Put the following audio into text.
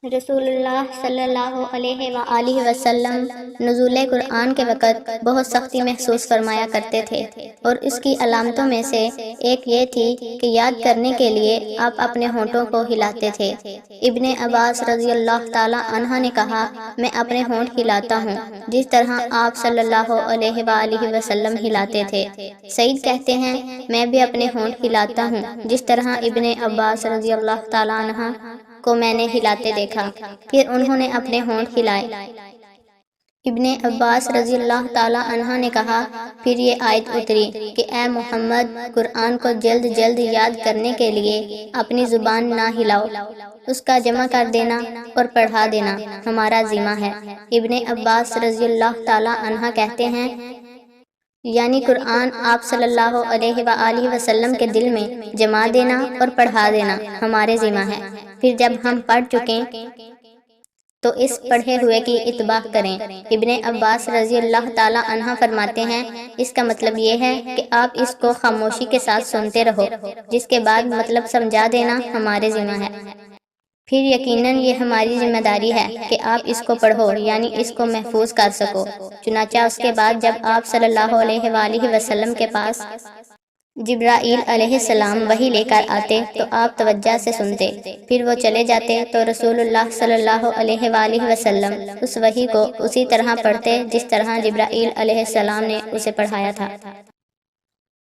رسول اللہ صلی اللہ علیہ وآلہ وسلم نزول قرآن کے وقت بہت سختی محسوس فرمایا کرتے تھے، اور اس کی علامتوں میں سے ایک یہ تھی کہ یاد کرنے کے لیے آپ اپنے ہونٹوں کو ہلاتے تھے۔ ابن عباس رضی اللہ تعالی عنہ نے کہا، میں اپنے ہونٹ ہلاتا ہوں جس طرح آپ صلی اللہ علیہ وآلہ وسلم ہلاتے تھے۔ سعید کہتے ہیں، میں بھی اپنے ہونٹ ہلاتا ہوں جس طرح ابن عباس رضی اللہ تعالی عنہ کو میں نے ہلاتے دیکھا، پھر انہوں نے اپنے ہونٹ ہلائے۔ ابن عباس رضی اللہ تعالی عنہ نے کہا، پھر یہ آیت اتری کہ اے محمد، قرآن کو جلد جلد یاد کرنے کے لیے اپنی زبان نہ ہلاؤ، اس کا جمع کر دینا اور پڑھا دینا ہمارا ذمہ ہے۔ ابن عباس رضی اللہ تعالی عنہ کہتے ہیں، یعنی قرآن آپ صلی اللہ علیہ وآلہ وسلم کے دل میں جما دینا اور پڑھا دینا ہمارے ذمہ ہے۔ پھر جب ہم پڑھ چکیں تو اس پڑھے ہوئے کی اتباع کریں۔ ابن عباس رضی اللہ تعالی عنہ فرماتے ہیں، اس کا مطلب یہ ہے کہ آپ اس کو خاموشی کے ساتھ سنتے رہو، جس کے بعد مطلب سمجھا دینا ہمارے ذمہ ہے۔ پھر یقیناً یہ ہماری ذمہ داری ہے کہ آپ اس کو پڑھو، یعنی اس کو محفوظ کر سکو۔ چنانچہ اس کے بعد جب آپ صلی اللہ علیہ وآلہ وسلم کے پاس جبرائیل علیہ السلام وحی لے کر آتے تو آپ توجہ سے سنتے، پھر وہ چلے جاتے تو رسول اللہ صلی اللہ علیہ وآلہ وسلم اس وحی کو اسی طرح پڑھتے جس طرح جبرائیل علیہ السلام نے اسے پڑھایا تھا۔